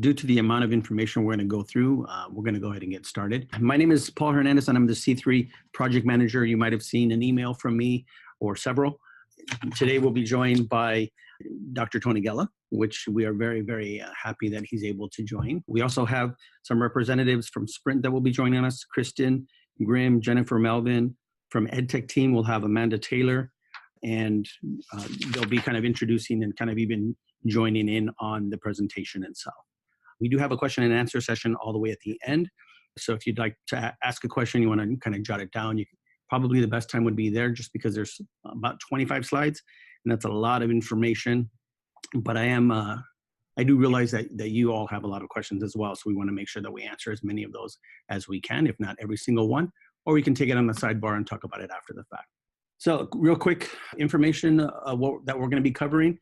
Due to the amount of information we're going to go through, we're going to go ahead and get started. My name is Paul Hernandez, and I'm the C3 project manager. You might have seen an email from me or several. Today, we'll be joined by Dr. Tony Gella, which we are very, very happy that he's able to join. We also have some representatives from Sprint that will be joining us, Kristen Grimm, Jennifer Melvin. From EdTech team, we'll have Amanda Taylor, and they'll be kind of introducing and kind of even joining in on the presentation itself. We do have a question and answer session all the way at the end. So if you'd like to ask a question, you want to kind of jot it down, probably the best time would be there, just because there's about 25 slides, and that's a lot of information. But I do realize that you all have a lot of questions as well, so we want to make sure that we answer as many of those as we can, if not every single one, or we can take it on the sidebar and talk about it after the fact. So real quick information that we're going to be covering.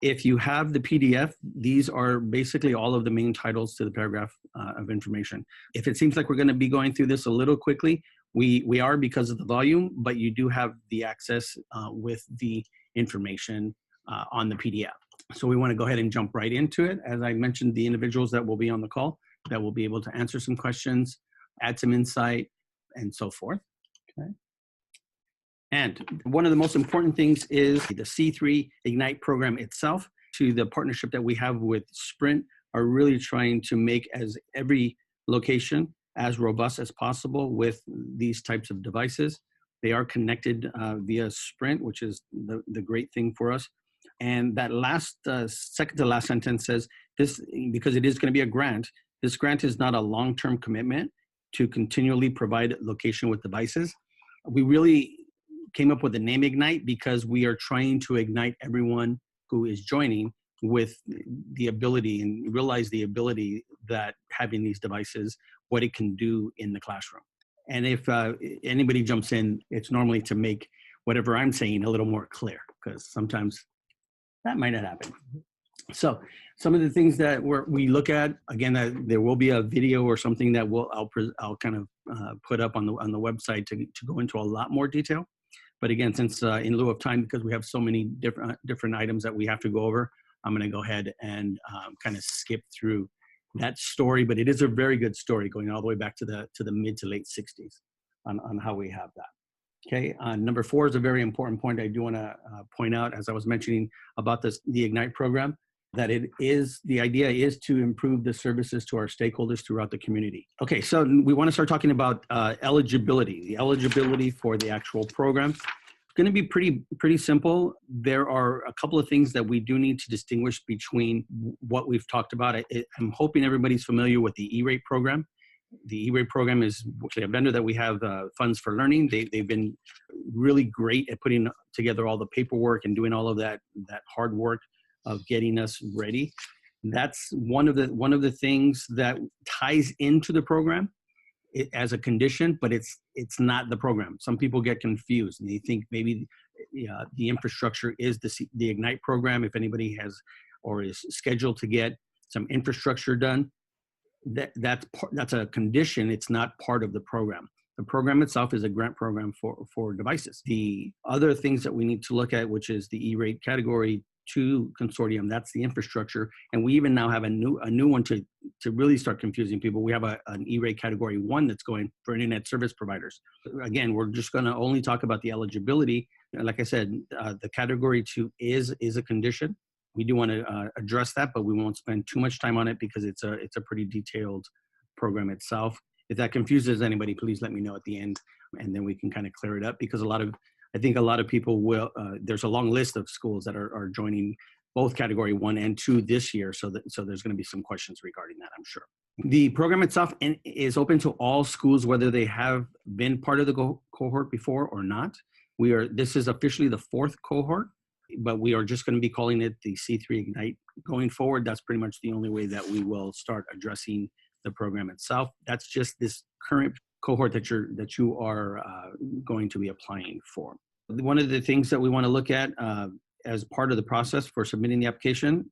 If you have the PDF, these are basically all of the main titles to the paragraph of information. If it seems like we're going to be going through this a little quickly, we are, because of the volume, but you do have the access with the information on the PDF. So we want to go ahead and jump right into it. As I mentioned, the individuals that will be on the call that will be able to answer some questions, add some insight, and so forth. Okay. And one of the most important things is the C3 Ignite program itself. To the partnership that we have with Sprint, are really trying to make every location as robust as possible with these types of devices. They are connected via Sprint, which is the great thing for us. And that second to last sentence says, this, because it is going to be a grant, this grant is not a long-term commitment to continually provide location with devices. We really came up with the name Ignite because we are trying to ignite everyone who is joining with the ability and realize the ability that having these devices, what it can do in the classroom. And if anybody jumps in, it's normally to make whatever I'm saying a little more clear, because sometimes that might not happen. So some of the things that we look at, again, there will be a video or something that I'll kind of put up on the website to go into a lot more detail. But again, since in lieu of time, because we have so many different items that we have to go over, I'm going to go ahead and kind of skip through that story. But it is a very good story, going all the way back to the mid to late 60s on how we have that. Okay, number 4 is a very important point I do want to point out, as I was mentioning about the Ignite program, that the idea is to improve the services to our stakeholders throughout the community. Okay, so we want to start talking about eligibility, the eligibility for the actual program. It's going to be pretty simple. There are a couple of things that we do need to distinguish between what we've talked about. I'm hoping everybody's familiar with the E-Rate program. The E-Rate program is actually a vendor that we have funds for learning. They've been really great at putting together all the paperwork and doing all of that hard work of getting us ready. That's one of the things that ties into the program as a condition, but it's not the program. Some people get confused and they think maybe the infrastructure is the Ignite program. If anybody has or is scheduled to get some infrastructure done, that's a condition. It's not part of the program. The program itself is a grant program for devices. The other things that we need to look at, which is the E-Rate Category 2 consortium, that's the infrastructure. And we even now have a new one to really start confusing people. We have an E-Rate Category 1 that's going for internet service providers. Again, we're just going to only talk about the eligibility. Like I said, the Category 2 is a condition. We do want to address that, but we won't spend too much time on it because it's a pretty detailed program itself. If that confuses anybody, please let me know at the end, and then we can kind of clear it up, because I think a lot of people will, there's a long list of schools that are joining both Category 1 and 2 this year, so there's going to be some questions regarding that, I'm sure. The program itself is open to all schools, whether they have been part of the cohort before or not. This is officially the 4th cohort, but we are just going to be calling it the C3 Ignite going forward. That's pretty much the only way that we will start addressing the program itself. That's just this current cohort that you are going to be applying for. One of the things that we want to look at as part of the process for submitting the application,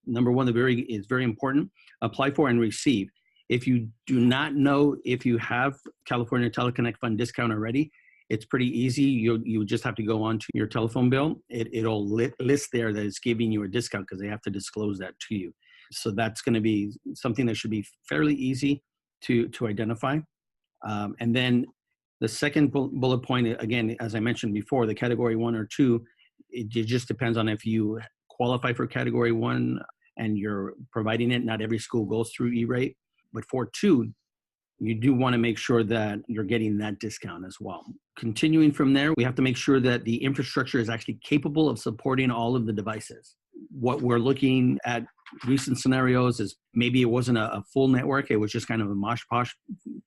number one, is very important, apply for and receive. If you do not know if you have California Teleconnect Fund discount already, it's pretty easy. You just have to go onto your telephone bill. It'll list there that it's giving you a discount, because they have to disclose that to you. So that's going to be something that should be fairly easy to identify. And then the second bullet point, again, as I mentioned before, the category 1 or 2, it just depends on if you qualify for category 1 and you're providing it. Not every school goes through E-rate, but for 2, you do want to make sure that you're getting that discount as well. Continuing from there, we have to make sure that the infrastructure is actually capable of supporting all of the devices. What we're looking at recent scenarios is maybe it wasn't a full network. It was just kind of a mosh posh,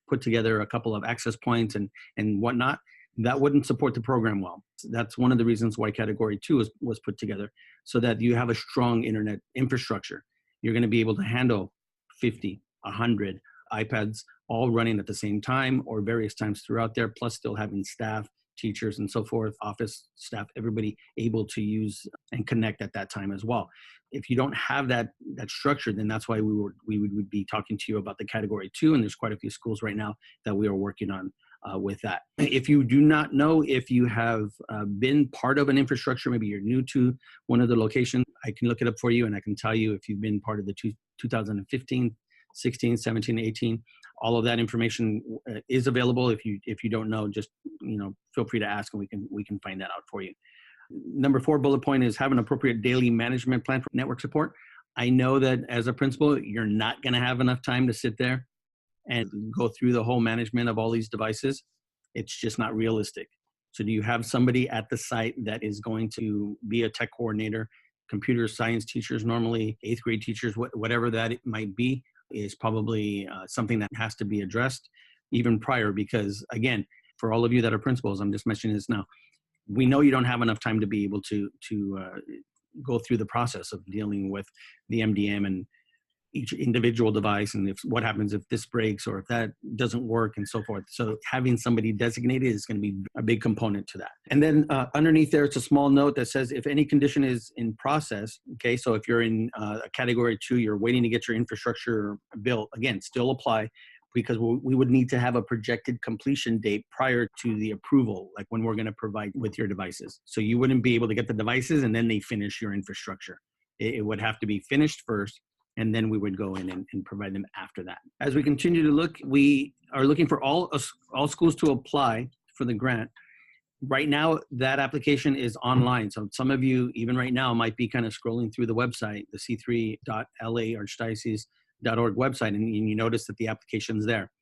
put together a couple of access points and whatnot. That wouldn't support the program well. That's one of the reasons why category 2 was put together, so that you have a strong internet infrastructure. You're going to be able to handle 50, 100 iPads all running at the same time or various times throughout there, plus still having staff, teachers, and so forth, office staff, everybody able to use and connect at that time as well. If you don't have that structure, then that's why we would be talking to you about the category 2, and there's quite a few schools right now that we are working on with that. If you do not know if you have been part of an infrastructure, maybe you're new to one of the locations, I can look it up for you and I can tell you if you've been part of the 2015, 16, 17, 18, all of that information is available. If you don't know, just feel free to ask and we can find that out for you. Number 4 bullet point is have an appropriate daily management plan for network support. I know that as a principal, you're not going to have enough time to sit there and go through the whole management of all these devices. It's just not realistic. So do you have somebody at the site that is going to be a tech coordinator, computer science teachers, normally 8th grade teachers, whatever that it might be, is probably something that has to be addressed even prior, because again, for all of you that are principals, I'm just mentioning this now, we know you don't have enough time to be able to go through the process of dealing with the MDM and each individual device, and what happens if this breaks or if that doesn't work and so forth. So having somebody designated is going to be a big component to that. And then underneath there, it's a small note that says if any condition is in process, okay, so if you're in a category 2, you're waiting to get your infrastructure built, again, still apply, because we would need to have a projected completion date prior to the approval, like when we're going to provide with your devices. So you wouldn't be able to get the devices and then they finish your infrastructure. It would have to be finished first, and then we would go in and provide them after that. As we continue to look, we are looking for all schools to apply for the grant. Right now, that application is online. So some of you, even right now, might be kind of scrolling through the website, the c3.laarchdiocese.org website, and you notice that the application's there.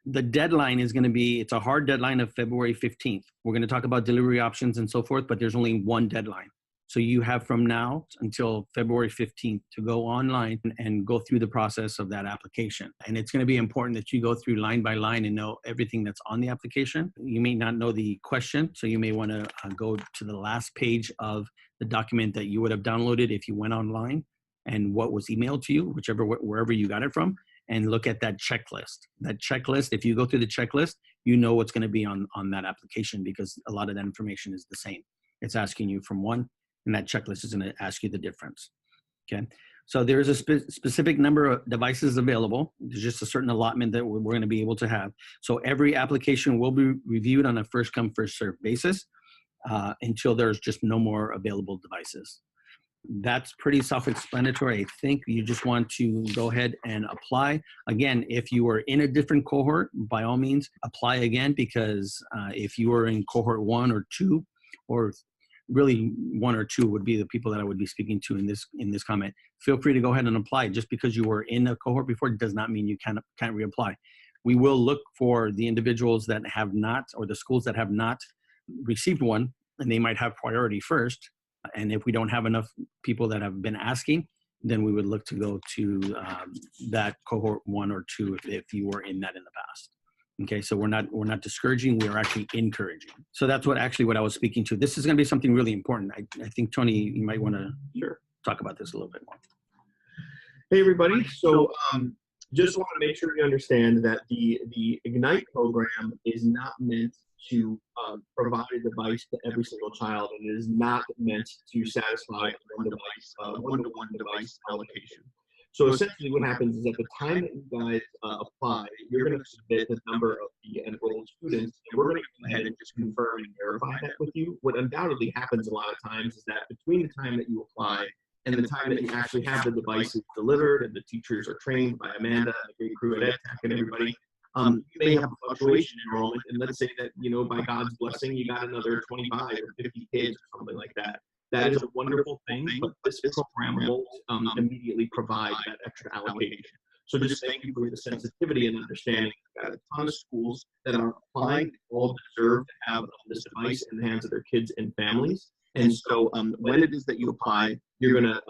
The deadline is going to be, it's a hard deadline of February 15th. We're going to talk about delivery options and so forth, but there's only one deadline. So you have from now until February 15th to go online and go through the process of that application. And it's going to be important that you go through line by line and know everything that's on the application. You may not know the question, so you may want to go to the last page of the document that you would have downloaded if you went online and what was emailed to you, wherever you got it from, and look at that checklist. That checklist, if you go through the checklist, you know what's going to be on that application, because a lot of that information is the same. It's asking you from one, and that checklist is going to ask you the difference. Okay, so there is a specific number of devices available. There's just a certain allotment that we're going to be able to have. So every application will be reviewed on a first come, first served basis until there's just no more available devices. That's pretty self-explanatory. I think you just want to go ahead and apply. Again, if you are in a different cohort, by all means, apply again, because if you are in cohort 1 or 2, or really 1 or 2 would be the people that I would be speaking to in this comment, feel free to go ahead and apply. Just because you were in a cohort before does not mean you can't reapply. We will look for the individuals that have not, or the schools that have not received one, and they might have priority first. And if we don't have enough people that have been asking, then we would look to go to that cohort 1 or 2 if you were in that in the past. Okay, so we're not discouraging, we are actually encouraging. So that's what I was speaking to. This is going to be something really important. I think, Tony, you might want to talk about this a little bit more. Hey, everybody. So just want to make sure you understand that the Ignite program is not meant to provide a device to every single child, and it is not meant to satisfy one-to-one device allocation. So essentially what happens is at the time that you guys apply, you're going to submit the number of the enrolled students, and we're going to go ahead and just confirm and verify that with you. What undoubtedly happens a lot of times is that between the time that you apply and the time that you actually have the devices delivered and the teachers are trained by Amanda and the great crew at EdTech and everybody, you may have a fluctuation in enrollment. And let's say that, by God's blessing, you got another 25 or 50 kids or something like that. That is a wonderful thing, but this program won't immediately provide that extra allocation. So just thank you for the sensitivity and understanding. We've got a ton of schools that are applying, all deserve to have this device in the hands of their kids and families. And so when it is that you apply, you're gonna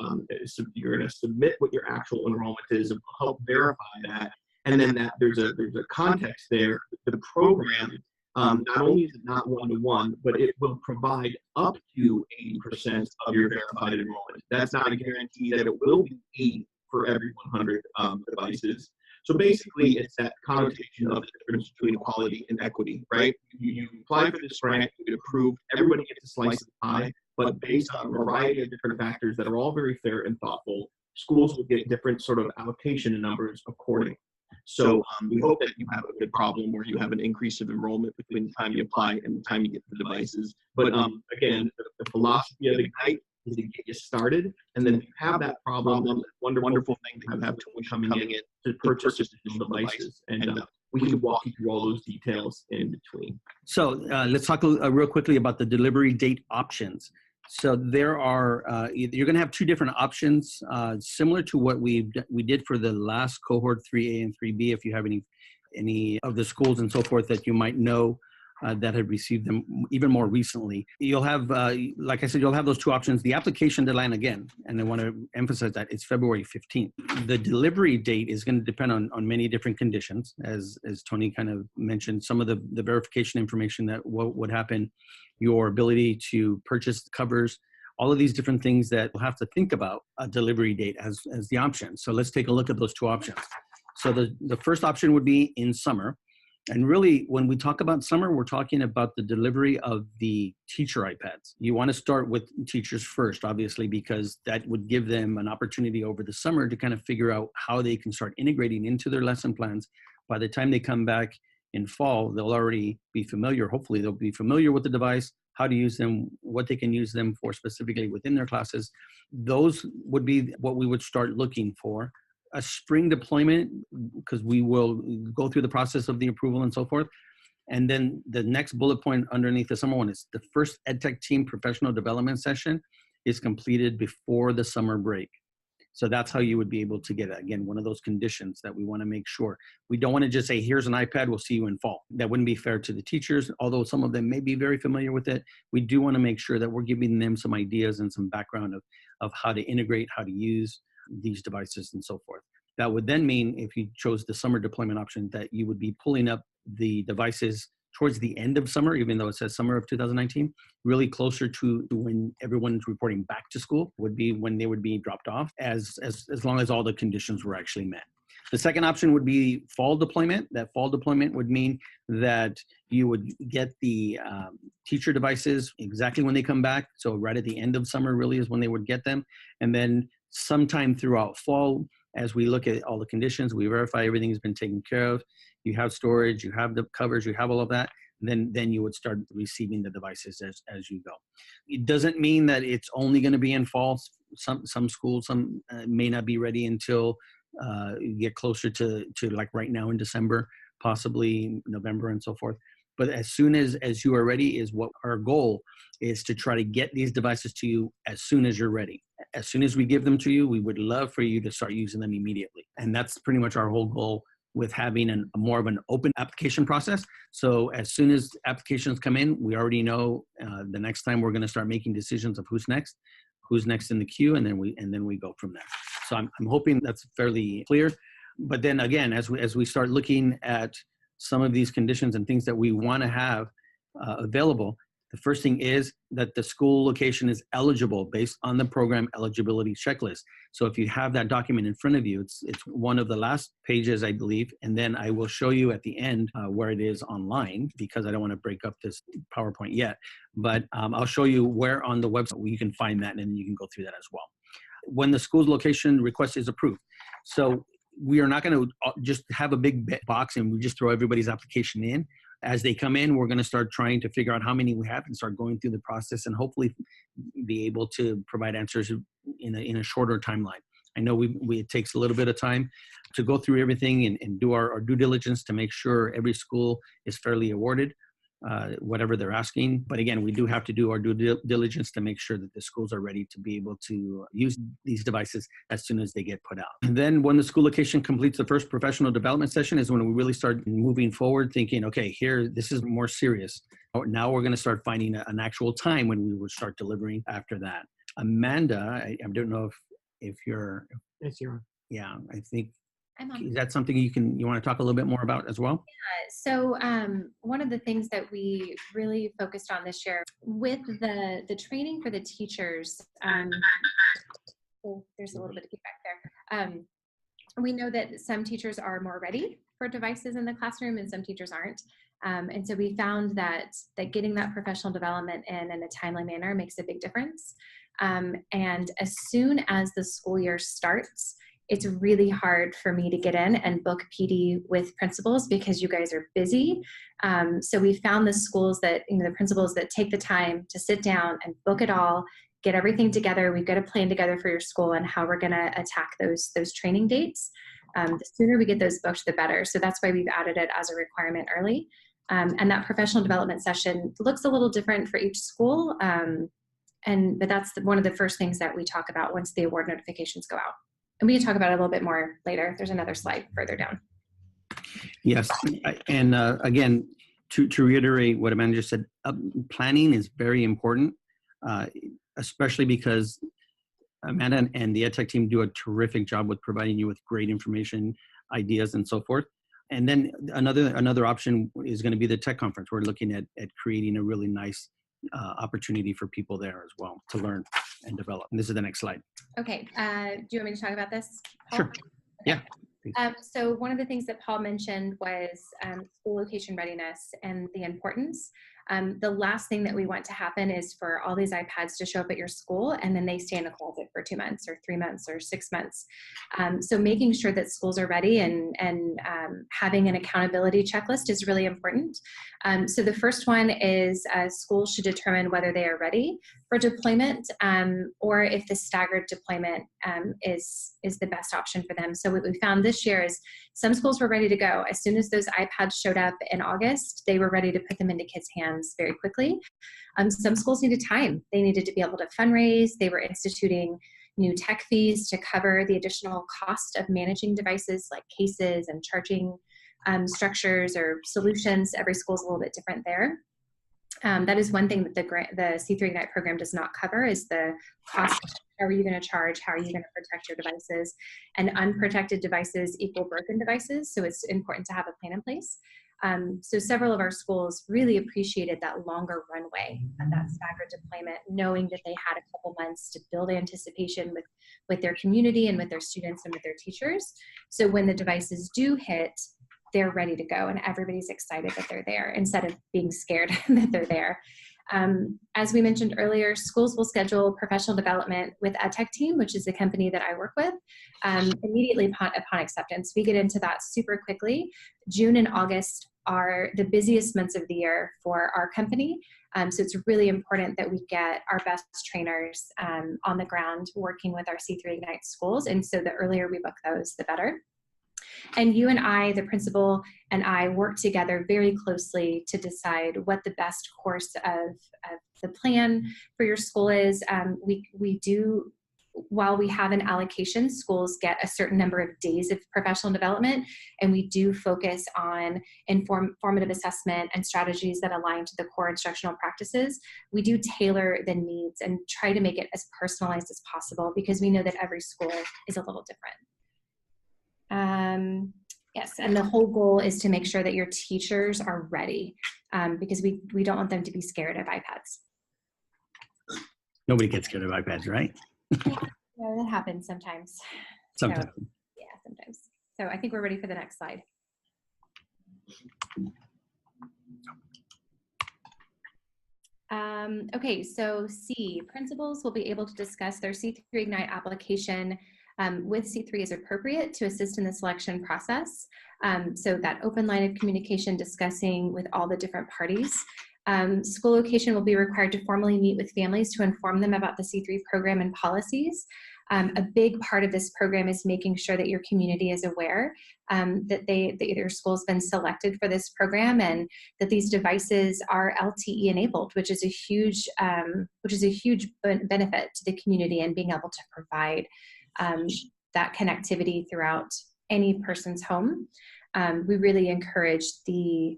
submit what your actual enrollment is and help verify that. And then that there's a context there. The program not only is it not one-to-one, but it will provide up to 80% of your verified enrollment. That's not a guarantee that it will be 80 for every 100 devices. So basically, it's that connotation of the difference between equality and equity, right? You apply for this grant, you get approved, everybody gets a slice of the pie, but based on a variety of different factors that are all very fair and thoughtful, schools will get different sort of allocation numbers accordingly. So we hope that you have a good problem where you have an increase of enrollment between the time you apply and the time you get the devices. But again, the philosophy of Ignite is to get you started, and then if you have that problem, then wonderful thing to have someone coming in to purchase additional devices, and we can walk you through all those details in between. So let's talk real quickly about the delivery date options. So there are, you're going to have two different options, similar to what we did for the last cohort 3A and 3B. If you have any of the schools and so forth that you might know that have received them even more recently, you'll have, like I said, you'll have those two options. The application deadline, again, and I want to emphasize that it's February 15th. The delivery date is going to depend on many different conditions, as Tony kind of mentioned, some of the verification information that what would happen, your ability to purchase covers, all of these different things that we'll have to think about a delivery date as the option. So let's take a look at those two options. So the first option would be in summer. And really, when we talk about summer, we're talking about the delivery of the teacher iPads. You want to start with teachers first, obviously, because that would give them an opportunity over the summer to kind of figure out how they can start integrating into their lesson plans. By the time they come back in fall, they'll already be familiar. Hopefully, they'll be familiar with the device, how to use them, what they can use them for specifically within their classes. Those would be what we would start looking for. A spring deployment, because we will go through the process of the approval and so forth. And then the next bullet point underneath the summer one is the first EdTech team professional development session is completed before the summer break. So that's how you would be able to get it. Again, one of those conditions that we want to make sure. We don't want to just say, here's an iPad, we'll see you in fall. That wouldn't be fair to the teachers, although some of them may be very familiar with it. We do want to make sure that we're giving them some ideas and some background of how to integrate, how to use these devices and so forth. That would then mean, if you chose the summer deployment option, that you would be pulling up the devices towards the end of summer, even though it says summer of 2019, really closer to when everyone's reporting back to school would be when they would be dropped off, as long as all the conditions were actually met. The second option would be fall deployment. That fall deployment would mean that you would get the teacher devices exactly when they come back. So right at the end of summer really is when they would get them. And then sometime throughout fall, as we look at all the conditions, we verify everything has been taken care of. You have storage, you have the covers, you have all of that. Then you would start receiving the devices as you go. It doesn't mean that it's only going to be in fall. Some schools may not be ready until you get closer to like right now in December, possibly November and so forth. But as soon as you are ready is what our goal is, to try to get these devices to you as soon as you're ready. As soon as we give them to you, we would love for you to start using them immediately. And that's pretty much our whole goal with having a more of an open application process. So as soon as applications come in, we already know the next time we're going to start making decisions of who's next in the queue, and then we go from there. So I'm hoping that's fairly clear. But then again, as we start looking at some of these conditions and things that we want to have available, the first thing is that the school location is eligible based on the program eligibility checklist. So if you have that document in front of you, it's one of the last pages, I believe, and then I will show you at the end where it is online, because I don't want to break up this PowerPoint yet. But I'll show you where on the website where you can find that, and then you can go through that as well. When the school's location request is approved. So we are not going to just have a big box and we just throw everybody's application in. As they come in, we're going to start trying to figure out how many we have and start going through the process and hopefully be able to provide answers in a shorter timeline. I know it takes a little bit of time to go through everything and do our due diligence to make sure every school is fairly awarded whatever they're asking. But again, we do have to do our due diligence to make sure that the schools are ready to be able to use these devices as soon as they get put out. And then when the school location completes the first professional development session is when we really start moving forward, thinking, okay, this is more serious. Now we're going to start finding an actual time when we will start delivering after that. Amanda, I don't know if you're... Yes, you're on. Yeah, I think, I'm on. is that something you want to talk a little bit more about as well? So one of the things that we really focused on this year with the training for the teachers, oh, there's a little bit of feedback there. We know that some teachers are more ready for devices in the classroom and some teachers aren't. And so we found that getting that professional development in a timely manner makes a big difference. And as soon as the school year starts, it's really hard for me to get in and book PD with principals because you guys are busy. So we found the schools that, the principals that take the time to sit down and book it all, get everything together. We've got a plan together for your school and how we're going to attack those training dates. The sooner we get those booked, the better. So that's why we've added it as a requirement early. And that professional development session looks a little different for each school. But that's one of the first things that we talk about once the award notifications go out. And we can talk about it a little bit more later. There's another slide further down. Yes, and again, to reiterate what Amanda just said, planning is very important, especially because Amanda and the EdTech team do a terrific job with providing you with great information, ideas, and so forth. And then another option is going to be the tech conference. We're looking at creating a really nice opportunity for people there as well to learn and develop. And this is the next slide. Okay, do you want me to talk about this, Paul? Sure. Okay. Yeah. So one of the things that Paul mentioned was school location readiness and the importance. The last thing that we want to happen is for all these iPads to show up at your school and then they stay in a closet for 2 months or 3 months or 6 months. So making sure that schools are ready and having an accountability checklist is really important. So the first one is schools should determine whether they are ready for deployment or if the staggered deployment is the best option for them. So what we found this year is some schools were ready to go. As soon as those iPads showed up in August, they were ready to put them into kids' hands very quickly. Some schools needed time. They needed to be able to fundraise. They were instituting new tech fees to cover the additional cost of managing devices like cases and charging structures or solutions. Every school is a little bit different there. That is one thing that the C3 Ignite program does not cover is the cost. How are you going to charge? How are you going to protect your devices? And unprotected devices equal broken devices. So it's important to have a plan in place. So several of our schools really appreciated that longer runway and that staggered deployment, knowing that they had a couple months to build anticipation with their community and with their students and with their teachers. So when the devices do hit, they're ready to go and everybody's excited that they're there instead of being scared that they're there. As we mentioned earlier, schools will schedule professional development with EdTech Team, which is the company that I work with, immediately upon acceptance. We get into that super quickly. June and August are the busiest months of the year for our company. So it's really important that we get our best trainers on the ground working with our C3 Ignite schools. And so the earlier we book those, the better. And you and I, the principal and I, work together very closely to decide what the best course of the plan for your school is. We do, while we have an allocation, schools get a certain number of days of professional development, and we do focus on formative assessment and strategies that align to the core instructional practices. We do tailor the needs and try to make it as personalized as possible because we know that every school is a little different. Yes, and the whole goal is to make sure that your teachers are ready because we don't want them to be scared of iPads. Nobody gets scared of iPads, right? Yeah, that happens sometimes. Sometimes. So, yeah, sometimes. So I think we're ready for the next slide. Okay, so C, principals will be able to discuss their C3 Ignite application with C3 is appropriate to assist in the selection process. So that open line of communication discussing with all the different parties. School location will be required to formally meet with families to inform them about the C3 program and policies. A big part of this program is making sure that your community is aware that your school's been selected for this program and that these devices are LTE enabled, which is a huge benefit to the community and being able to provide that connectivity throughout any person's home. We really encourage the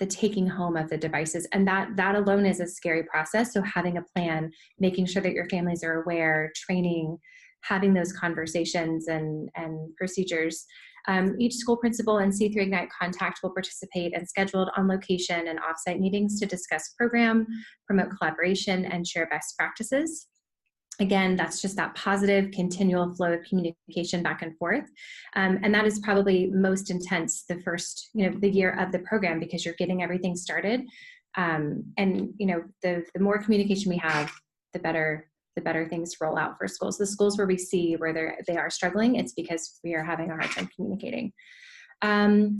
taking home of the devices, and that alone is a scary process. So having a plan, making sure that your families are aware, training, having those conversations and procedures. Each school principal and C3 Ignite contact will participate in scheduled on-location and off-site meetings to discuss program, promote collaboration, and share best practices. Again, that's just that positive continual flow of communication back and forth. And that is probably most intense the first, the year of the program, because you're getting everything started. And, the more communication we have, the better things roll out for schools. The schools where we see where they are struggling, it's because we are having a hard time communicating.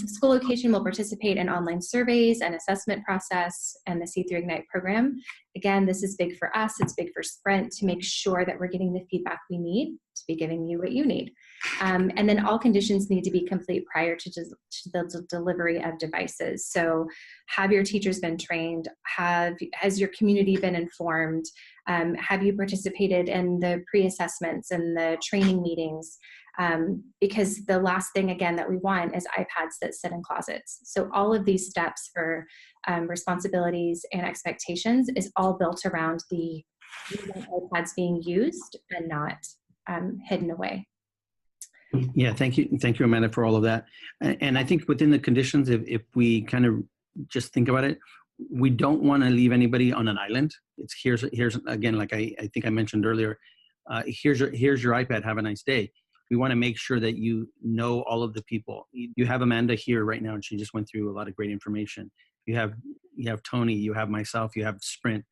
School location will participate in online surveys and assessment process and the C3 Ignite program. Again, this is big for us. It's big for Sprint to make sure that we're getting the feedback we need to be giving you what you need. And then all conditions need to be complete prior to the delivery of devices. So have your teachers been trained? Has your community been informed? Have you participated in the pre-assessments and the training meetings? Because the last thing, again, that we want is iPads that sit in closets. So all of these steps for responsibilities and expectations is all built around the iPads being used and not hidden away. Yeah, thank you, Amanda, for all of that. And I think within the conditions, if we kind of just think about it, we don't want to leave anybody on an island. It's here's again, like I think I mentioned earlier, here's your iPad, have a nice day. We want to make sure that you know all of the people. You have Amanda here right now, and she just went through a lot of great information. You have Tony, you have myself, you have Sprint.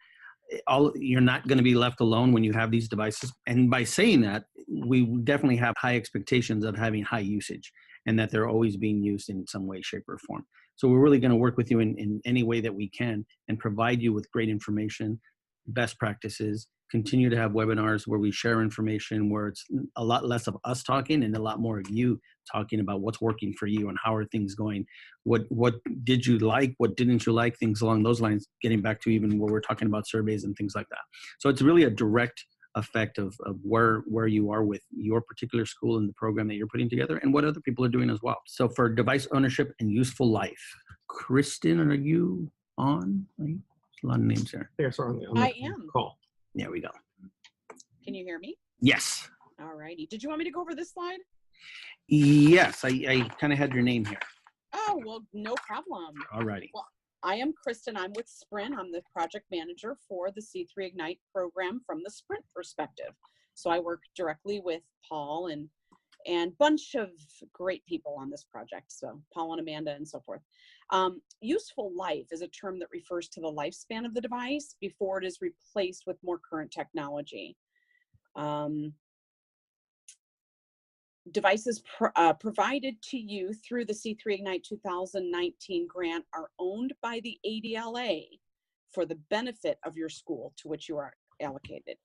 You're not going to be left alone when you have these devices. And by saying that, we definitely have high expectations of having high usage and that they're always being used in some way, shape, or form. So we're really going to work with you in any way that we can and provide you with great information, best practices, continue to have webinars where we share information, where it's a lot less of us talking and a lot more of you talking about what's working for you and how are things going. What did you like? What didn't you like? Things along those lines, getting back to even where we're talking about surveys and things like that. So it's really a direct effect of where you are with your particular school and the program that you're putting together and what other people are doing as well. So for device ownership and useful life, Kristen, are you on? There's a lot of names there. Yes, I am. Call. There we go. Can you hear me? Yes. All righty. Did you want me to go over this slide? Yes, I kind of had your name here. Oh, well, no problem. All righty. Well, I am Kristen. I'm with Sprint. I'm the project manager for the C3 Ignite program from the Sprint perspective. So I work directly with Paul and bunch of great people on this project. So Paul and Amanda and so forth. Useful life is a term that refers to the lifespan of the device before it is replaced with more current technology. Devices provided to you through the C3 Ignite 2019 grant are owned by the ADLA for the benefit of your school to which you are allocated.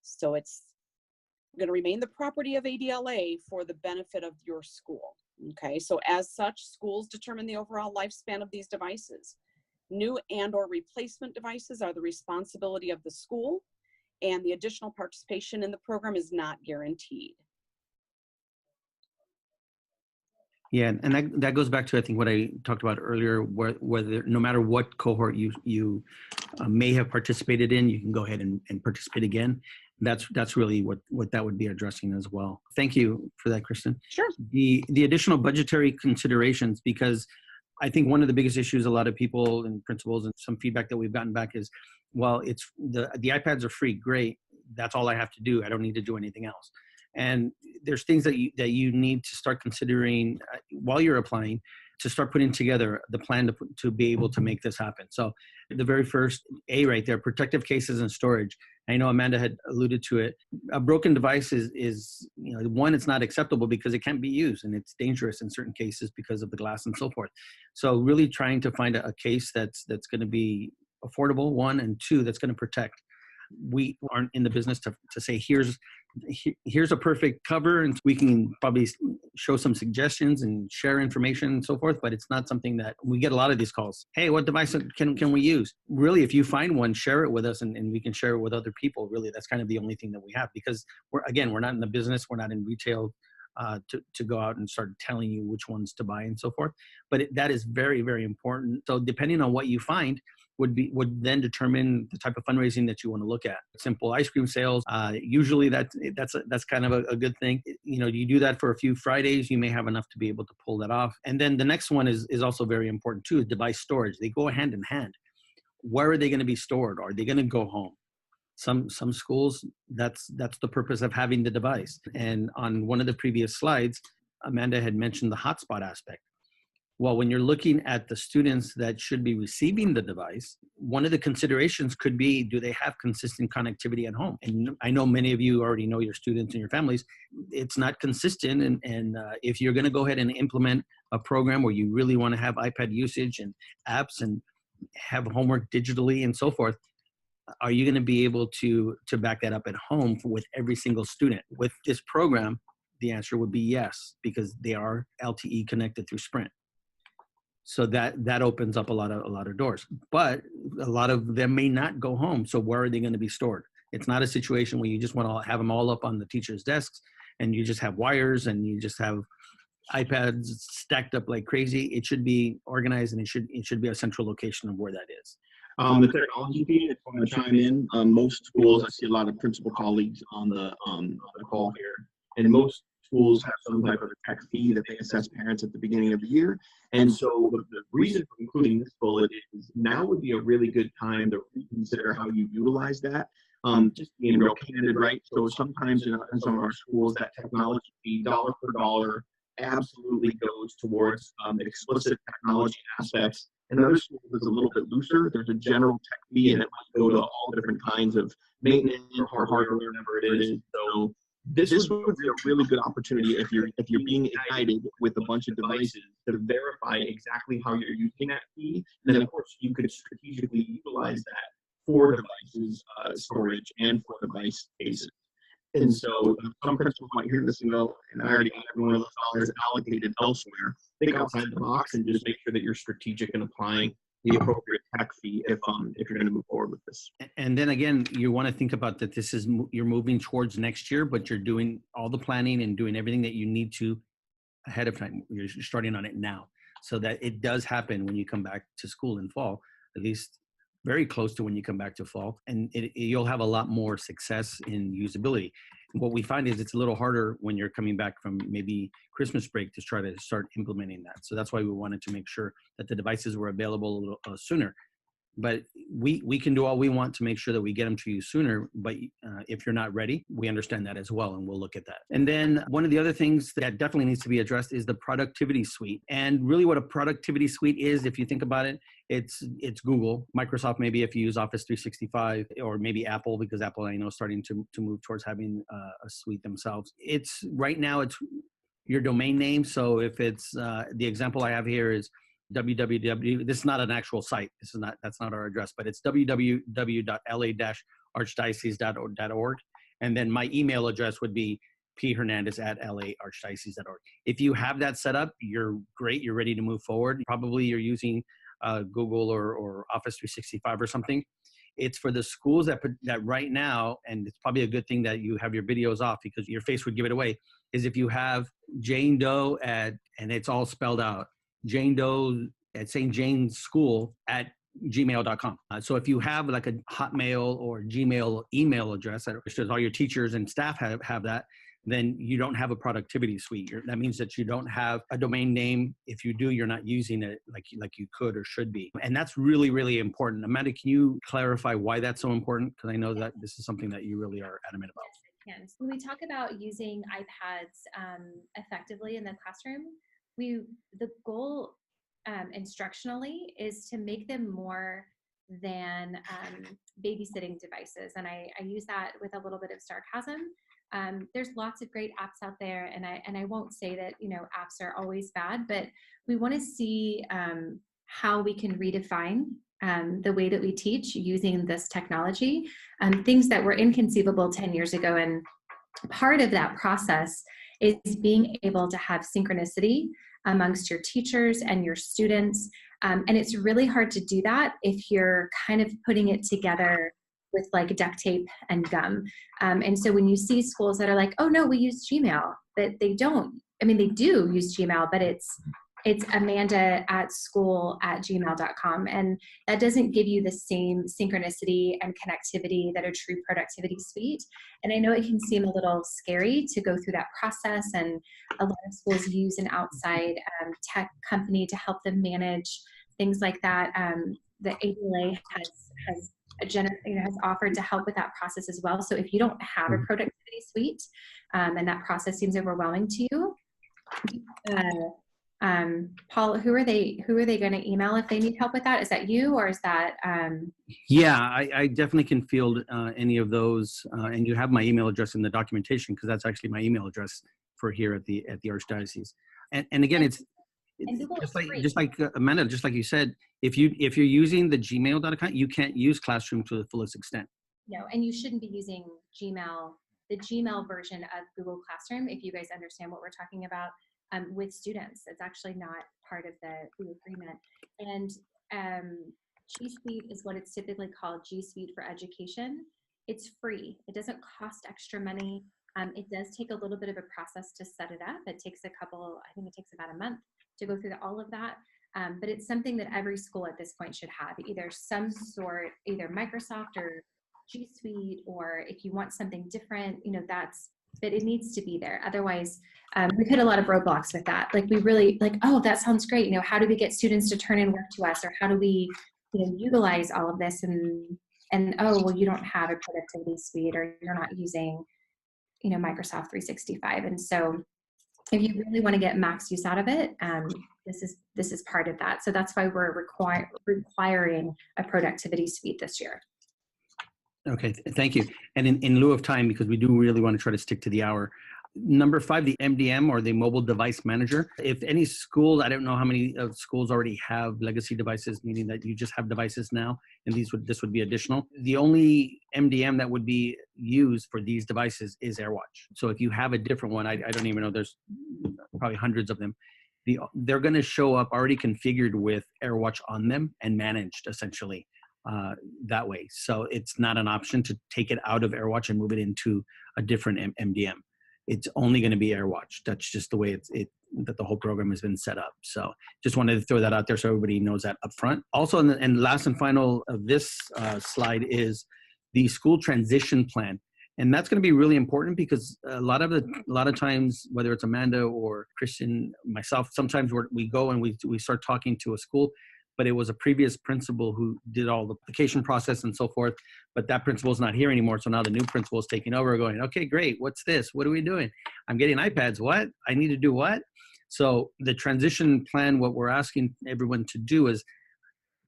So it's going to remain the property of ADLA for the benefit of your school. Okay, so as such, schools determine the overall lifespan of these devices. New and/or replacement devices are the responsibility of the school, and the additional participation in the program is not guaranteed. Yeah, and that goes back to, I think, what I talked about earlier, whether no matter what cohort you may have participated in, you can go ahead and participate again. That's really what that would be addressing as well. Thank you for that, Kristen. Sure. The additional budgetary considerations, because I think one of the biggest issues a lot of people and principals and some feedback that we've gotten back is, well, it's the iPads are free, great. That's all I have to do. I don't need to do anything else. And there's things that you need to start considering while you're applying. to start putting together the plan to be able to make this happen. So the very first A right there, protective cases and storage. I know Amanda had alluded to it. A broken device is one, it's not acceptable because it can't be used and it's dangerous in certain cases because of the glass and so forth. So really trying to find a case that's going to be affordable, one, and two, that's going to protect. We aren't in the business to say, here's a perfect cover, and we can probably show some suggestions and share information and so forth, but it's not something that we get a lot of these calls. Hey, what device can we use? Really, if you find one, share it with us and we can share it with other people. Really, that's kind of the only thing that we have, because we're not in the business, we're not in retail to go out and start telling you which ones to buy and so forth. But that is very, very important. So depending on what you find would then determine the type of fundraising that you want to look at. Simple ice cream sales, usually that's kind of a good thing. You do that for a few Fridays, you may have enough to be able to pull that off. And then the next one is also very important too, is device storage. They go hand in hand. Where are they going to be stored? Are they going to go home? Some schools, that's the purpose of having the device. And on one of the previous slides, Amanda had mentioned the hotspot aspect. Well, when you're looking at the students that should be receiving the device, one of the considerations could be, do they have consistent connectivity at home? And I know many of you already know your students and your families. It's not consistent. And if you're going to go ahead and implement a program where you really want to have iPad usage and apps and have homework digitally and so forth, are you going to be able to back that up at home with every single student? With this program, the answer would be yes, because they are LTE connected through Sprint. So that opens up a lot of doors, but a lot of them may not go home. So where are they going to be stored? It's not a situation where you just want to have them all up on the teacher's desks and you just have wires and you just have iPads stacked up like crazy. It should be organized, and it should be a central location of where that is. The technology piece, I want to chime in. Most schools, I see a lot of principal colleagues on the call here, and most schools have some type of a tech fee that they assess parents at the beginning of the year. And so the reason for including this bullet is now would be a really good time to reconsider how you utilize that. Just being real candid, right? So sometimes in some of our schools, that technology fee, dollar per dollar, absolutely goes towards explicit technology aspects. And other schools is a little bit looser. There's a general tech fee, and it might go to all different kinds of maintenance or hardware, whatever it is. So this would be a really good opportunity if you're being ignited with a bunch of devices to verify exactly how you're using that fee. And then of course you could strategically utilize that for devices storage and for device cases. And so some principals might hear this and go, and I already got every one of those dollars allocated elsewhere. Think outside the box and just make sure that you're strategic in applying the appropriate tech fee if you're going to move forward with this. And then again, you want to think about that this is, you're moving towards next year, but you're doing all the planning and doing everything that you need to ahead of time. You're starting on it now so that it does happen when you come back to school in fall, at least very close to when you come back to fall, and you'll have a lot more success in usability. What we find is it's a little harder when you're coming back from maybe Christmas break to try to start implementing that. So that's why we wanted to make sure that the devices were available a little sooner. But we can do all we want to make sure that we get them to you sooner. But if you're not ready, we understand that as well, and we'll look at that. And then one of the other things that definitely needs to be addressed is the productivity suite. And really what a productivity suite is, if you think about it, it's Google, Microsoft, maybe if you use Office 365, or maybe Apple, because Apple, I know, is starting to move towards having a suite themselves. It's right now, it's your domain name. So if it's the example I have here is www, this is not an actual site, that's not our address, but it's www.la-archdiocese.org, and then my email address would be phernandez@la-archdiocese.org. If you have that set up, you're great, you're ready to move forward. Probably you're using Google or Office 365 or something. It's for the schools that right now, and it's probably a good thing that you have your videos off because your face would give it away, is if you have Jane Doe and it's all spelled out, Jane Doe at St. Jane's School at gmail.com. So if you have like a Hotmail or Gmail email address that shows all your teachers and staff have that, then you don't have a productivity suite. That means that you don't have a domain name. If you do, you're not using it like you could or should be. And that's really, really important. Amanda, can you clarify why that's so important? Because I know that this is something that you really are adamant about. Yes, I can. When we talk about using iPads effectively in the classroom, the goal instructionally is to make them more than babysitting devices. And I use that with a little bit of sarcasm. There's lots of great apps out there, and I won't say that, you know, apps are always bad, but we want to see how we can redefine the way that we teach using this technology, things that were inconceivable 10 years ago. And part of that process is being able to have synchronicity amongst your teachers and your students. And it's really hard to do that if you're kind of putting it together with like duct tape and gum. And so when you see schools that are like, oh no, we use Gmail, but they don't. I mean, they do use Gmail, but it's amanda@school@gmail.com. And that doesn't give you the same synchronicity and connectivity that a true productivity suite. And I know it can seem a little scary to go through that process. And a lot of schools use an outside tech company to help them manage things like that. The ADLA has offered to help with that process as well. So if you don't have a productivity suite and that process seems overwhelming to you, Paul, who are they going to email if they need help with that? Is that you, or is that? Yeah, I definitely can field any of those, and you have my email address in the documentation, because that's actually my email address for here at the Archdiocese. And again, it's just like Amanda, just like you said, if you're using the Gmail account, you can't use Classroom to the fullest extent. No, and you shouldn't be using Gmail, the Gmail version of Google Classroom, if you guys understand what we're talking about. With students, it's actually not part of the agreement. And G Suite is what it's typically called, G Suite for Education. It's free. It doesn't cost extra money. It does take a little bit of a process to set it up. It takes I think it takes about a month to go through all of that. But it's something that every school at this point should have, either some sort, either Microsoft or G Suite, or if you want something different, you know, but it needs to be there. Otherwise, we've hit a lot of roadblocks with that. Like, we really oh, that sounds great. You know, how do we get students to turn in work to us, or how do we, you know, utilize all of this? And oh, well, you don't have a productivity suite, or you're not using, you know, Microsoft 365. And so, if you really want to get max use out of it, this is part of that. So that's why we're requiring a productivity suite this year. Okay, thank you. And in lieu of time, because we do really want to try to stick to the hour, number 5, the MDM, or the mobile device manager. If any school, I don't know how many schools already have legacy devices, meaning that you just have devices now, and this would be additional. The only MDM that would be used for these devices is AirWatch. So if you have a different one, I don't even know, there's probably hundreds of them. They're going to show up already configured with AirWatch on them and managed essentially that way. So it's not an option to take it out of AirWatch and move it into a different MDM. It's only going to be AirWatch. That's just the way that the whole program has been set up. So just wanted to throw that out there so everybody knows that up front. Also, and last and final of this slide is the school transition plan. And that's going to be really important, because a lot of times, whether it's Amanda or Christian, myself, sometimes we go and we start talking to a school, but it was a previous principal who did all the application process and so forth. But that principal is not here anymore. So now the new principal is taking over, going, okay, great. What's this? What are we doing? I'm getting iPads. What? I need to do what? So the transition plan, what we're asking everyone to do is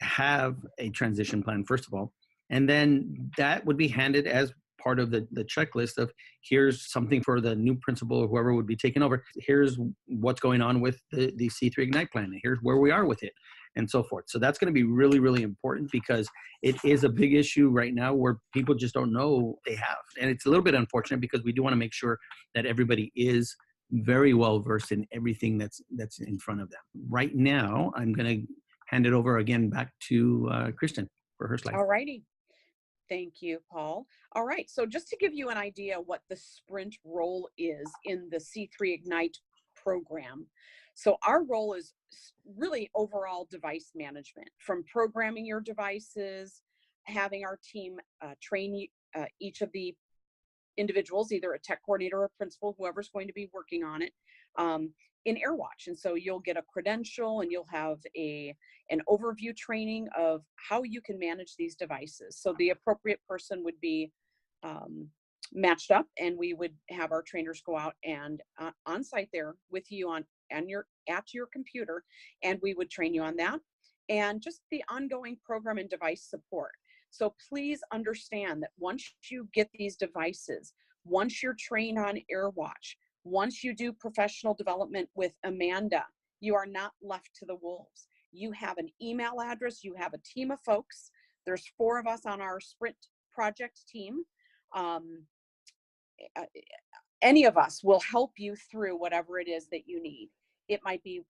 have a transition plan, first of all. And then that would be handed as part of the checklist of, here's something for the new principal or whoever would be taking over. Here's what's going on with the C3 Ignite plan. Here's where we are with it, and so forth. So that's going to be really, really important, because it is a big issue right now where people just don't know they have. And it's a little bit unfortunate, because we do want to make sure that everybody is very well versed in everything that's in front of them. Right now, I'm going to hand it over again back to Kristen for her slide. All righty. Thank you, Paul. All right, so just to give you an idea what the sprint role is in the C3 Ignite program. So our role is really overall device management, from programming your devices, having our team train each of the individuals, either a tech coordinator or a principal, whoever's going to be working on it, in AirWatch. And so you'll get a credential, and you'll have an overview training of how you can manage these devices. So the appropriate person would be matched up, and we would have our trainers go out and on site there with you on and at your computer, and we would train you on that. And just the ongoing program and device support. So please understand that once you get these devices, once you're trained on AirWatch, once you do professional development with Amanda, you are not left to the wolves. You have an email address, you have a team of folks. There's 4 of us on our Sprint project team. Any of us will help you through whatever it is that you need. It might be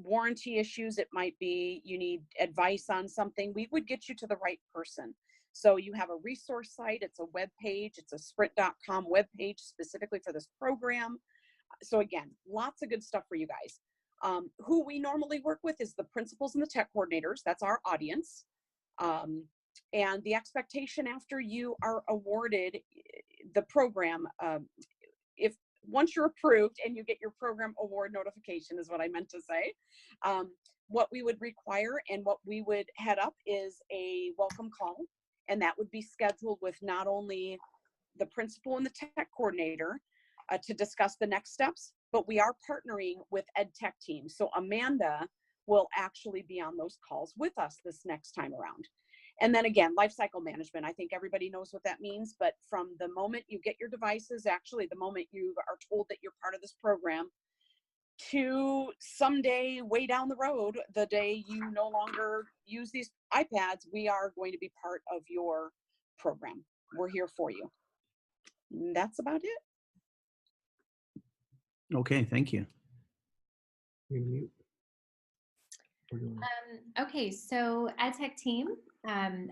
warranty issues. It might be you need advice on something. We would get you to the right person. So you have a resource site. It's a web page. It's a sprint.com web page specifically for this program. So again, lots of good stuff for you guys. Who we normally work with is the principals and the tech coordinators. That's our audience. And the expectation after you are awarded the program, if once you're approved and you get your program award notification is what I meant to say, what we would require and what we would head up is a welcome call. And that would be scheduled with not only the principal and the tech coordinator to discuss the next steps, but we are partnering with ed tech teams. So Amanda will actually be on those calls with us this next time around. And then again, life cycle management. I think everybody knows what that means, but from the moment you get your devices, actually the moment you are told that you're part of this program, to someday way down the road, the day you no longer use these iPads, we are going to be part of your program. We're here for you. And that's about it. Okay, thank you. You're mute. Okay, so EdTech team,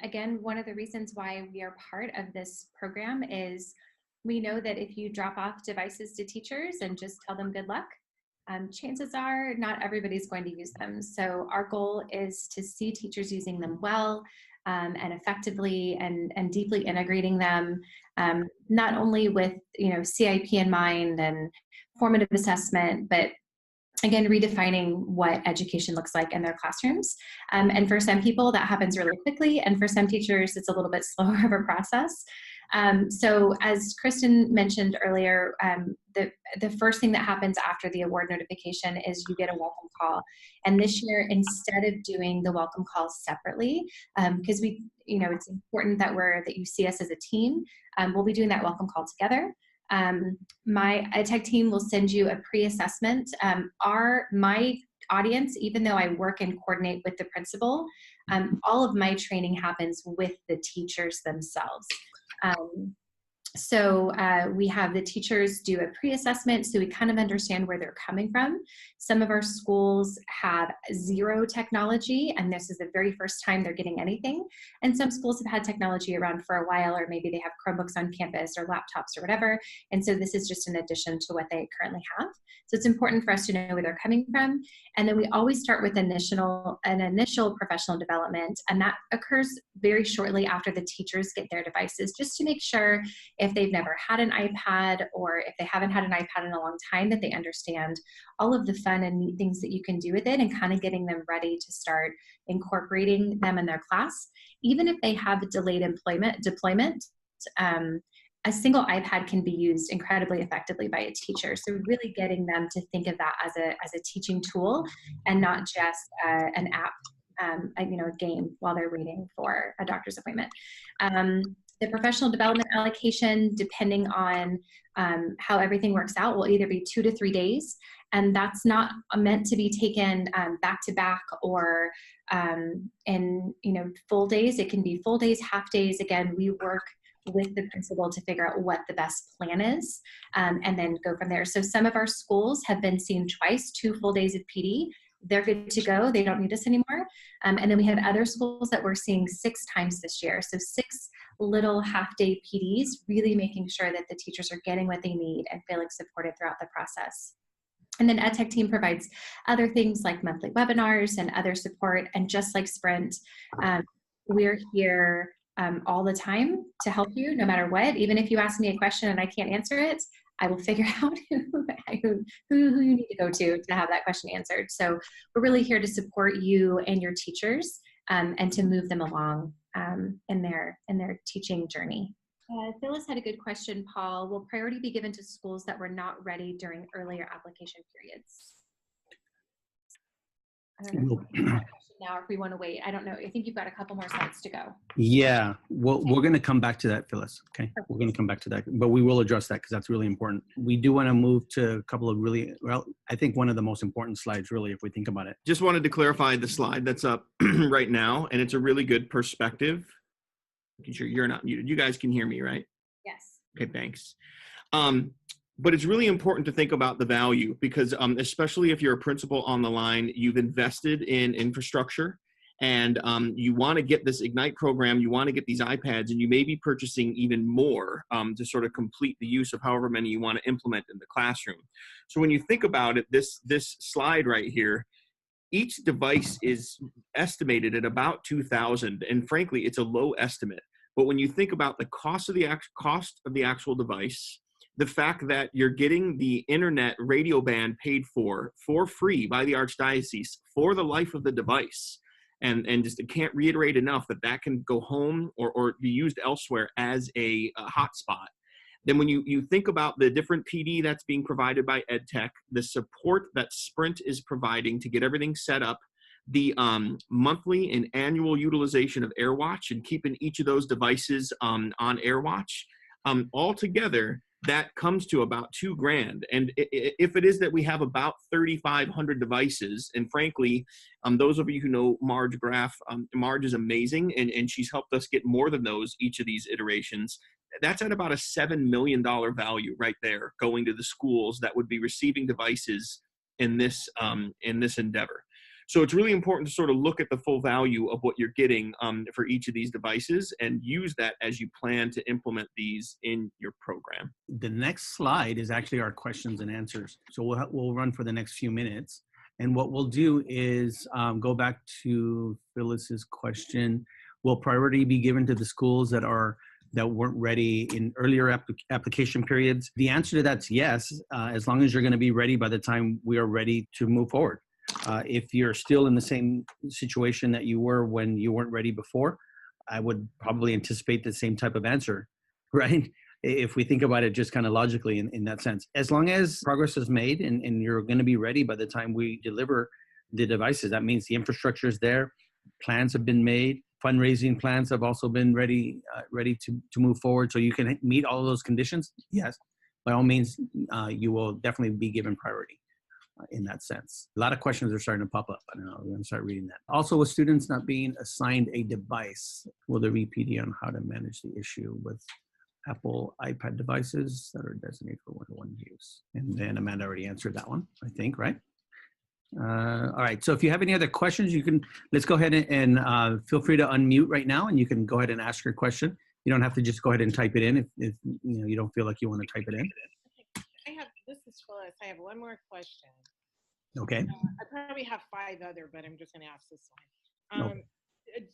again, one of the reasons why we are part of this program is we know that if you drop off devices to teachers and just tell them good luck, chances are not everybody's going to use them. So our goal is to see teachers using them well and effectively and deeply integrating them, not only with CIP in mind and formative assessment, but again, redefining what education looks like in their classrooms. And for some people, that happens really quickly. And for some teachers, it's a little bit slower of a process. So as Kristen mentioned earlier, the first thing that happens after the award notification is you get a welcome call. And this year, instead of doing the welcome call separately, because it's important that you see us as a team, we'll be doing that welcome call together. My EdTech team will send you a pre-assessment. My audience, even though I work and coordinate with the principal, all of my training happens with the teachers themselves. So we have the teachers do a pre-assessment so we kind of understand where they're coming from. Some of our schools have zero technology, and this is the very first time they're getting anything. And some schools have had technology around for a while, or maybe they have Chromebooks on campus or laptops or whatever. And so this is just an addition to what they currently have. So it's important for us to know where they're coming from. And then we always start with an initial professional development, and that occurs very shortly after the teachers get their devices, just to make sure if they've never had an iPad or if they haven't had an iPad in a long time, that they understand all of the fun and neat things that you can do with it, and kind of getting them ready to start incorporating them in their class. Even if they have delayed deployment, a single iPad can be used incredibly effectively by a teacher. So really getting them to think of that as a teaching tool and not just an app, a game while they're waiting for a doctor's appointment. The professional development allocation, depending on how everything works out, will either be 2 to 3 days. And that's not meant to be taken back to back or in full days. It can be full days, half days. Again, we work with the principal to figure out what the best plan is and then go from there. So some of our schools have been seen twice, 2 full days of PD. They're good to go. They don't need us anymore. And then we have other schools that we're seeing 6 times this year. So 6 little half-day PDs, really making sure that the teachers are getting what they need and feeling supported throughout the process. And then EdTech team provides other things like monthly webinars and other support. And just like Sprint, we're here all the time to help you no matter what. Even if you ask me a question and I can't answer it, I will figure out who you need to go to have that question answered. So we're really here to support you and your teachers and to move them along in their teaching journey. Phyllis had a good question, Paul. Will priority be given to schools that were not ready during earlier application periods? I don't know We'll- if we have a question now or if we want to wait. I don't know. I think you've got a couple more slides to go. Yeah, well, we're going to come back to that, Phyllis. Okay, we're going to come back to that, but we will address that because that's really important. We do want to move to a couple of really, well, I think one of the most important slides, really, if we think about it. Just wanted to clarify the slide that's up right now, and it's a really good perspective. Making sure you're not muted. You guys can hear me, right? Yes. Okay, thanks. But it's really important to think about the value because especially if you're a principal on the line, you've invested in infrastructure and you want to get this Ignite program, you want to get these iPads, and you may be purchasing even more to sort of complete the use of however many you want to implement in the classroom. So when you think about it, this slide right here, each device is estimated at about $2,000, and frankly, it's a low estimate. But when you think about the cost of the actual device, the fact that you're getting the internet radio band paid for free by the Archdiocese for the life of the device, and just can't reiterate enough that that can go home or be used elsewhere as a hotspot. Then when you think about the different PD that's being provided by EdTech, the support that Sprint is providing to get everything set up, the monthly and annual utilization of AirWatch and keeping each of those devices on AirWatch, altogether, that comes to about $2,000. And if it is that we have about 3,500 devices, and frankly, those of you who know Marge Graff, Marge is amazing, and she's helped us get more than those each of these iterations. That's at about a $7 million value right there going to the schools that would be receiving devices in this endeavor. So it's really important to sort of look at the full value of what you're getting for each of these devices and use that as you plan to implement these in your program. The next slide is actually our questions and answers. So we'll run for the next few minutes. And what we'll do is go back to Phyllis's question. Will priority be given to the schools that weren't ready in earlier application periods? The answer to that's yes, as long as you're going to be ready by the time we are ready to move forward. If you're still in the same situation that you were when you weren't ready before, I would probably anticipate the same type of answer, right? If we think about it just kind of logically in that sense. As long as progress is made and you're going to be ready by the time we deliver the devices, that means the infrastructure is there, plans have been made, fundraising plans have also been ready to move forward, so you can meet all of those conditions. Yes, by all means, you will definitely be given priority in that sense. A lot of questions are starting to pop up. I don't know, we're going to start reading that. Also, with students not being assigned a device, will there be PD on how to manage the issue with Apple iPad devices that are designated for one-to-one use? And then Amanda already answered that one, I think, right? All right, so if you have any other questions, let's go ahead and feel free to unmute right now, and you can go ahead and ask your question. You don't have to just go ahead and type it in if you don't feel like you want to type it in. This is Phyllis. I have one more question. Okay. I probably have 5 other, but I'm just going to ask this one. Okay.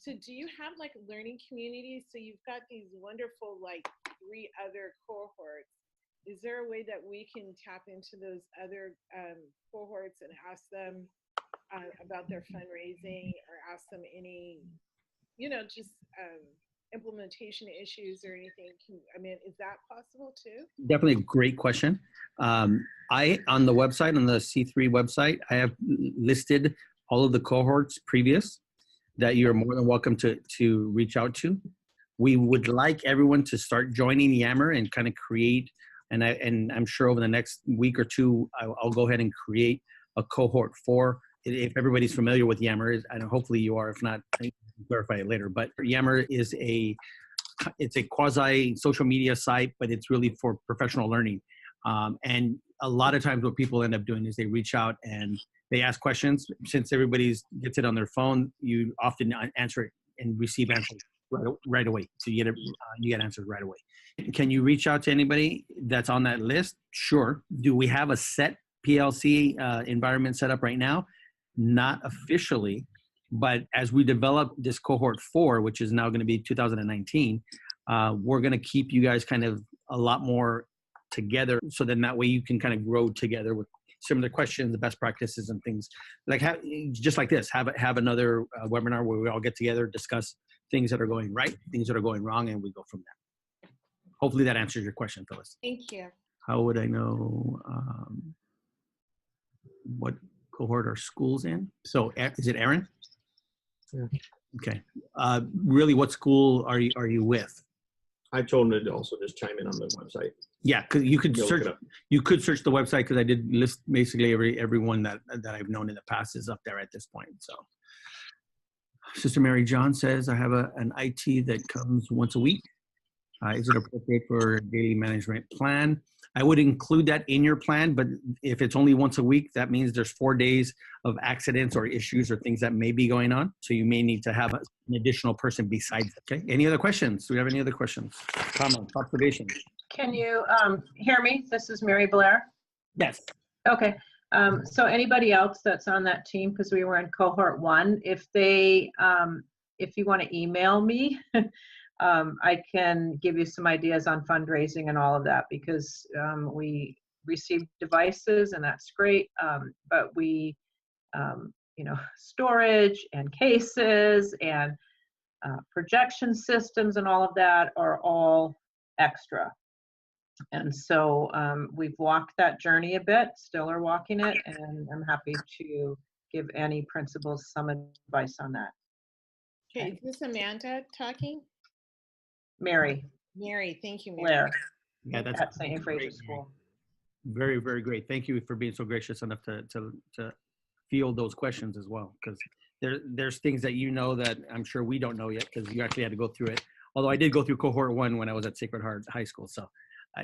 So do you have like learning communities? So you've got these wonderful like 3 other cohorts. Is there a way that we can tap into those other cohorts and ask them about their fundraising or ask them any, just implementation issues or anything? Is that possible too? Definitely a great question. On the website, on the C3 website, I have listed all of the cohorts previous that you're more than welcome to reach out to. We would like everyone to start joining Yammer and kind of create, and I'm sure over the next week or two, I'll go ahead and create a cohort for, if everybody's familiar with Yammer, and hopefully you are, if not, I can clarify it later. But Yammer is it's a quasi social media site, but it's really for professional learning. And a lot of times what people end up doing is they reach out and they ask questions. Since everybody gets it on their phone, you often answer it and receive answers right away. So you get answers right away. Can you reach out to anybody that's on that list? Sure. Do we have a set PLC environment set up right now? Not officially, but as we develop this cohort 4, which is now going to be 2019, we're going to keep you guys kind of a lot more together, so then that way you can kind of grow together with similar questions, the best practices and things like just like this. Have another webinar where we all get together, discuss things that are going right, things that are going wrong, and we go from there. Hopefully that answers your question, Phyllis. Thank you. How would I know what cohort or schools in. So is it Aaron? Yeah. Okay. Really, what school are you with? I told him to also just chime in on the website. Yeah, because you could Go look search. it up. You could search the website because I did list basically everyone that I've known in the past is up there at this point. So, Sister Mary John says I have an IT that comes once a week. Is it appropriate for a daily management plan? I would include that in your plan, but if it's only once a week, that means there's 4 days of accidents or issues or things that may be going on. So you may need to have an additional person besides. Okay. Any other questions? Do we have any other questions? Comments, observations? Can you hear me? This is Mary Blair. Yes. Okay. So anybody else that's on that team, because we were in cohort 1, if you want to email me, I can give you some ideas on fundraising and all of that, because we received devices and that's great. But we, storage and cases and projection systems and all of that are all extra. And so we've walked that journey a bit, still are walking it, and I'm happy to give any principals some advice on that. Okay, is this Amanda talking? Mary Mary, thank you, Mary. Blair Yeah, that's at St. great, Fraser School. Very, very great. Thank you for being so gracious enough to field those questions as well, because there's things that that I'm sure we don't know yet, because you actually had to go through it. Although I did go through cohort 1 when I was at Sacred Heart High School, so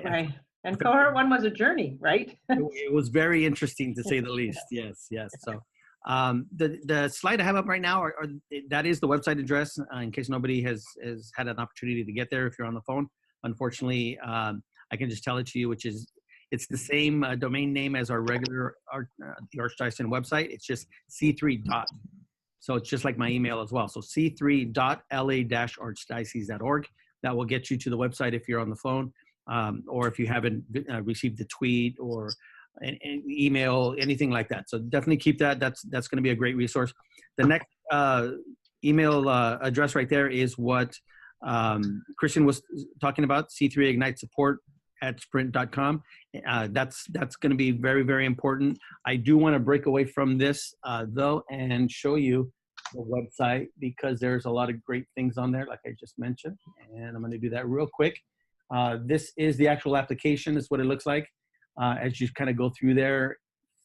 Right. And cohort 1 was a journey, right? it was very interesting to say the least. Yes. So the slide I have up right now that is the website address, in case nobody has had an opportunity to get there if you're on the phone. Unfortunately, I can just tell it to you, which is it's the same domain name as our regular the Archdiocese website. It's just C3 dot. So it's just like my email as well. So c3.la-archdiocese.org. That will get you to the website if you're on the phone. Or if you haven't received the tweet or an email, anything like that. So definitely keep that. That's going to be a great resource. The next email address right there is what Christian was talking about, C3 Ignite Support at sprint.com. That's going to be very, very important. I do want to break away from this though and show you the website, because there's a lot of great things on there, like I just mentioned. And I'm going to do that real quick. This is the actual application. Is what it looks like as you kind of go through there.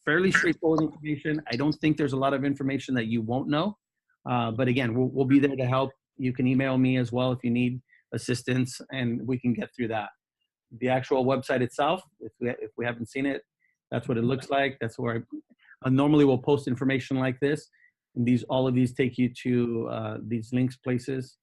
Fairly straightforward information. I don't think there's a lot of information that you won't know. But again, we'll be there to help. You can email me as well if you need assistance, and we can get through that. The actual website itself, if we haven't seen it, that's what it looks like. That's where I normally will post information like this. And all of these take you to these links places.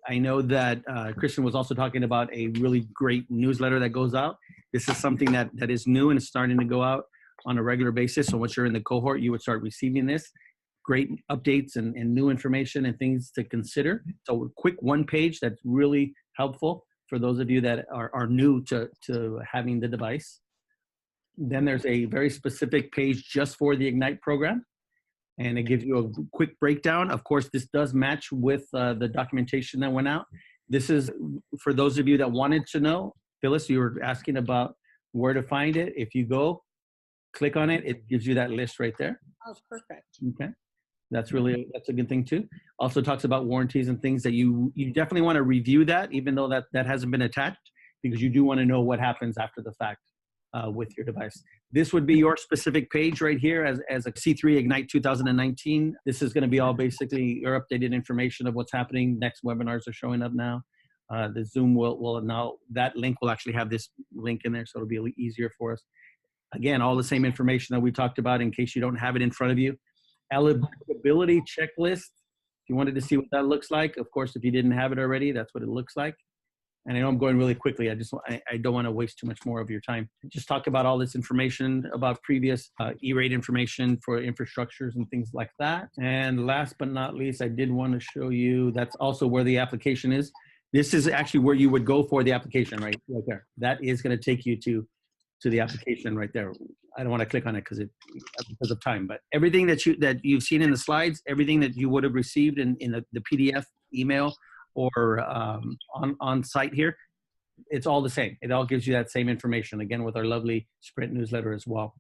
I know that Christian was also talking about a really great newsletter that goes out. This is something that is new and it's starting to go out on a regular basis. So once you're in the cohort, you would start receiving this. Great updates and new information and things to consider. So a quick one page that's really helpful for those of you that are new to having the device. Then there's a very specific page just for the Ignite program. And it gives you a quick breakdown. Of course, this does match with the documentation that went out. This is for those of you that wanted to know. Phyllis, you were asking about where to find it. If you go, click on it, it gives you that list right there. Oh, perfect. Okay. That's a good thing too. Also talks about warranties and things that you definitely want to review that, even though that hasn't been attached, because you do want to know what happens after the fact with your device. This would be your specific page right here as a C3 Ignite 2019. This is going to be all basically your updated information of what's happening. Next webinars are showing up now. The Zoom will now, that link will actually have this link in there, so it'll be a little easier for us. Again, all the same information that we talked about in case you don't have it in front of you. Eligibility checklist. If you wanted to see what that looks like, of course, if you didn't have it already, that's what it looks like. And I know I'm going really quickly. I don't want to waste too much more of your time. Just talk about all this information about previous E-rate information for infrastructures and things like that. And last but not least, I did want to show you, that's also where the application is. This is actually where you would go for the application right there. That is going to take you to the application right there. I don't want to click on it because of time, but everything that you've seen in the slides, everything that you would have received in the PDF email or on site here, it's all the same. It all gives you that same information, again, with our lovely Sprint newsletter as well.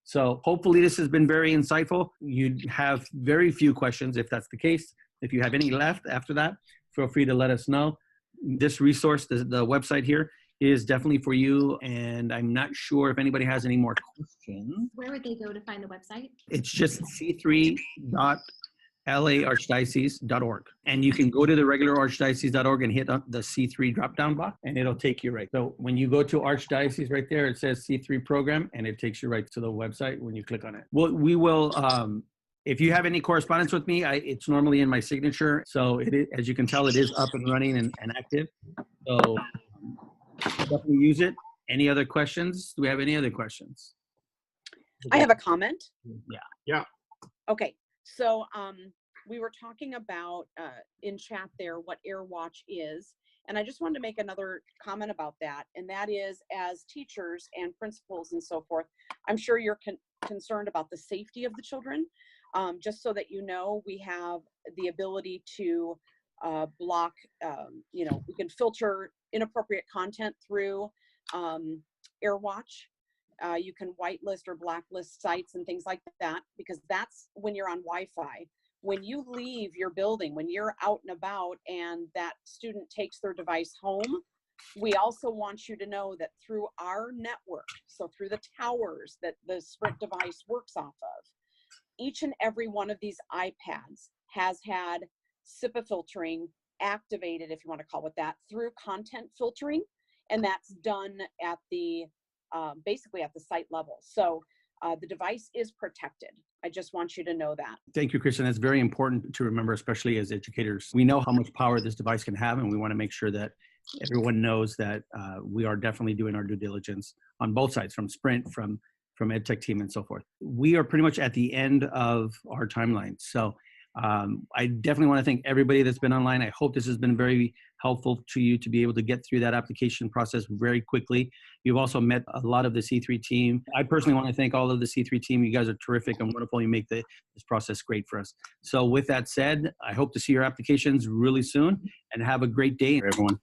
So hopefully this has been very insightful. You have very few questions if that's the case. If you have any left after that, feel free to let us know. This resource, the website here, is definitely for you. And I'm not sure if anybody has any more questions. Where would they go to find the website? It's just c3.larchdiocese.org. And you can go to the regular archdiocese.org and hit the C3 drop-down box, and it'll take you right. So when you go to Archdiocese right there, it says C3 program, and it takes you right to the website when you click on it. Well, we will, if you have any correspondence with me, it's normally in my signature. So it is, as you can tell, it is up and running and active. So definitely use it. Any other questions? Do we have any other questions? I have a comment. Yeah. Okay, so we were talking about in chat there what AirWatch is, and I just wanted to make another comment about that, and that is, as teachers and principals and so forth, I'm sure you're concerned about the safety of the children. Just so that you know, we have the ability to block, we can filter inappropriate content through AirWatch. You can whitelist or blacklist sites and things like that, because that's when you're on Wi-Fi. When you leave your building, when you're out and about and that student takes their device home, we also want you to know that through our network, so through the towers that the Sprint device works off of, each and every one of these iPads has had SIPA filtering activated, if you want to call it that, through content filtering, and that's done at the basically at the site level. So the device is protected. I just want you to know that. Thank you, Kristen. That's very important to remember, especially as educators. We know how much power this device can have, and we want to make sure that everyone knows that we are definitely doing our due diligence on both sides, from Sprint, from EdTech team, and so forth. We are pretty much at the end of our timeline. So I definitely want to thank everybody that's been online. I hope this has been very helpful to you to be able to get through that application process very quickly. You've also met a lot of the C3 team. I personally want to thank all of the C3 team. You guys are terrific and wonderful. You make this process great for us. So with that said, I hope to see your applications really soon, and have a great day, everyone.